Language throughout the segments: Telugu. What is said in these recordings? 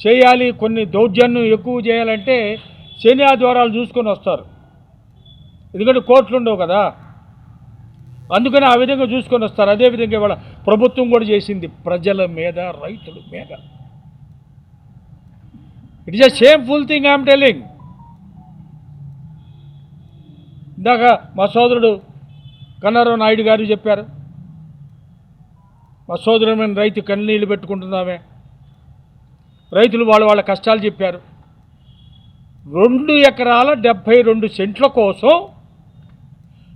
చేయాలి, కొన్ని దౌర్జన్యం ఎక్కువ చేయాలంటే శని ఆదివారాలు చూసుకొని వస్తారు. ఎందుకంటే కోర్టులు ఉండవు కదా, అందుకని ఆ విధంగా చూసుకొని వస్తారు. అదేవిధంగా ఇవాళ ప్రభుత్వం కూడా చేసింది ప్రజల మీద, రైతుల మీద. It is a shameful thing I'm telling. ఇందాక మా సోదరుడు కన్నారావు నాయుడు గారు చెప్పారు, మా సోదరుడమైన రైతు కన్నీళ్ళు పెట్టుకుంటున్నామే, రైతులు వాళ్ళ కష్టాలు చెప్పారు. 2 ఎకరాల 72 సెంట్ల కోసం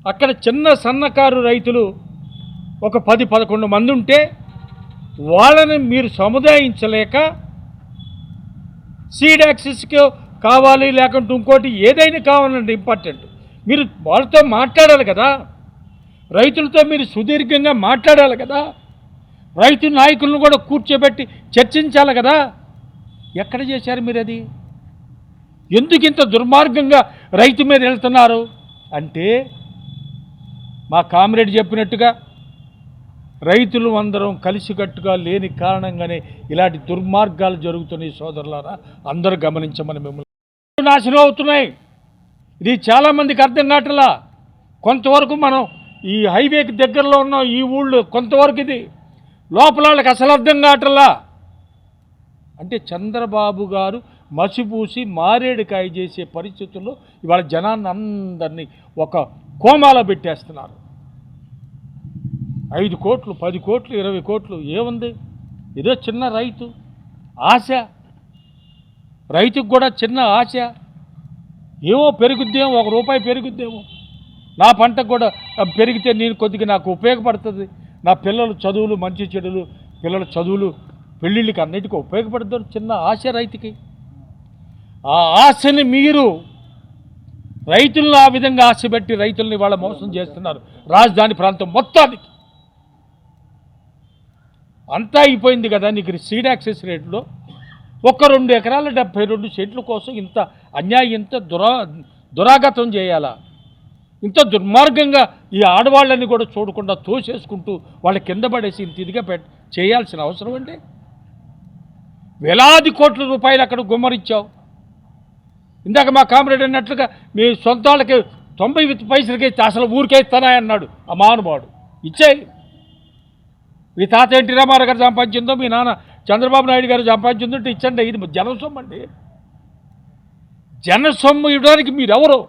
అక్కడ చిన్న సన్నకారు రైతులు ఒక 10-11 మంది ఉంటే వాళ్ళని మీరు సముదాయించలేక సీడ్ యాక్సెస్కి కావాలి, లేకుంటే ఇంకోటి ఏదైనా కావాలంటే ఇంపార్టెంట్, మీరు వాళ్ళతో మాట్లాడాలి కదా, రైతులతో మీరు సుదీర్ఘంగా మాట్లాడాలి కదా, రైతు నాయకులను కూడా కూర్చోబెట్టి చర్చించాలి కదా. ఎక్కడ చేశారు మీరు అది? ఎందుకు ఇంత దుర్మార్గంగా రైతు మీద వెళ్తున్నారు అంటే, మా కామ్రేడ్ చెప్పినట్టుగా రైతులు అందరం కలిసికట్టుగా లేని కారణంగానే ఇలాంటి దుర్మార్గాలు జరుగుతున్నాయి. సోదరులారా, అందరూ గమనించమని మిమ్మల్ని నాశనం అవుతున్నాయి. ఇది చాలామందికి అర్థం కావట్లా. కొంతవరకు మనం ఈ హైవేకి దగ్గరలో ఉన్న ఈ ఊళ్ళో కొంతవరకు ఇది లోపల వాళ్ళకి అసలు అర్థం కావట్లా. అంటే చంద్రబాబు గారు మసిపూసి మారేడుకాయ చేసే పరిస్థితుల్లో ఇవాళ జనాన్ని అందరినీ ఒక కోమాలో పెట్టేస్తున్నారు. 5 కోట్లు, 10 కోట్లు, 20 కోట్లు ఏముంది? ఏదో చిన్న రైతు ఆశ, రైతుకు కూడా చిన్న ఆశ, ఏమో పెరుగుద్దేమో, ₹1 పెరుగుద్దేమో, నా పంటకు కూడా పెరిగితే నేను కొద్దిగా నాకు ఉపయోగపడుతుంది, నా పిల్లల చదువులు, మంచి చెడులు, పిల్లల చదువులు, పెళ్ళిళ్ళకి అన్నిటికీ ఉపయోగపడుతుంది చిన్న ఆశ రైతుకి. ఆ ఆశని మీరు రైతులను ఆ విధంగా ఆశపెట్టి రైతుల్ని వాళ్ళ మోసం చేస్తున్నారు. రాజధాని ప్రాంతం మొత్తానికి అంతా అయిపోయింది కదా. నీకు సీడ్ యాక్సెస్ రేట్లో 2 ఎకరాల 72 సెంట్ల కోసం ఇంత అన్యాయం, ఇంత దురాగతం చేయాలా? ఇంత దుర్మార్గంగా ఈ ఆడవాళ్ళని కూడా చూడకుండా తోసేసుకుంటూ వాళ్ళ కింద పడేసి ఇంత ఇదిగా చేయాల్సిన అవసరం అంటే? వేలాది కోట్ల రూపాయలు అక్కడ గుమ్మరిచ్చావు. ఇందాక మా కామ్రేడ్ అన్నట్లుగా మీ సొంత వాళ్ళకి 90 పైసలకి అసలు ఊరికే ఇస్తానా అన్నాడు ఆ మహానుభావుడు. ఇచ్చేయి. మీ తాత ఎన్టీ రామారావు గారు సంపాదించిందో, మీ నాన్న చంద్రబాబు నాయుడు గారు సంపాదించిందో ఇచ్చండి. ఇది జనసొమ్ము అండి. జనసొమ్ము ఇవ్వడానికి మీరెవరు?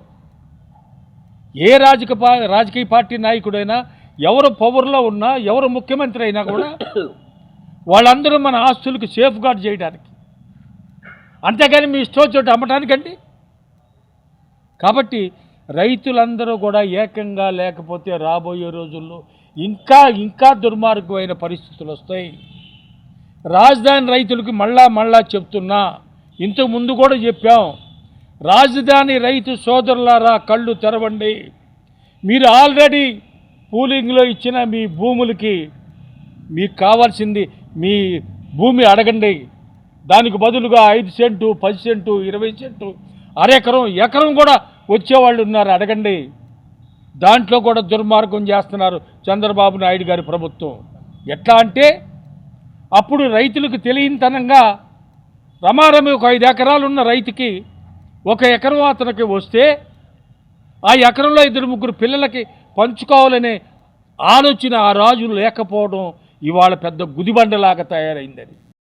ఏ రాజకీయ పార్టీ నాయకుడైనా, ఎవరు పవర్లో ఉన్నా, ఎవరు ముఖ్యమంత్రి అయినా కూడా వాళ్ళందరూ మన ఆస్తులకు సేఫ్ గార్డ్ చేయడానికి, అంతేగాని మీ ఇష్టం చోటు అమ్మటానికండి. కాబట్టి రైతులందరూ కూడా ఏకంగా లేకపోతే రాబోయే రోజుల్లో ఇంకా దుర్మార్గమైన పరిస్థితులు వస్తాయి. రాజధాని రైతులకు మళ్ళా చెప్తున్నా, ఇంతకుముందు కూడా చెప్పాం, రాజధాని రైతు సోదరులారా కళ్ళు తెరవండి. మీరు ఆల్రెడీ పూలింగ్లో ఇచ్చిన మీ భూములకి మీకు కావాల్సింది మీ భూమి అడగండి. దానికి బదులుగా 5 సెంటు, 10 సెంటు, 20 సెంటు, అరెకరం, ఎకరం కూడా వచ్చేవాళ్ళు ఉన్నారు, అడగండి. దాంట్లో కూడా దుర్మార్గం చేస్తున్నారు చంద్రబాబు నాయుడు గారి ప్రభుత్వం. ఎట్లా అంటే, అప్పుడు రైతులకు తెలియనితనంగా రమారమి ఒక 5 ఎకరాలు ఉన్న రైతుకి 1 ఎకరం అతనికి వస్తే ఆ ఎకరంలో 2-3 పిల్లలకి పంచుకోవాలనే ఆలోచన ఆ రాజు లేకపోవడం ఇవాళ పెద్ద గుదిబండలాగా తయారైందని.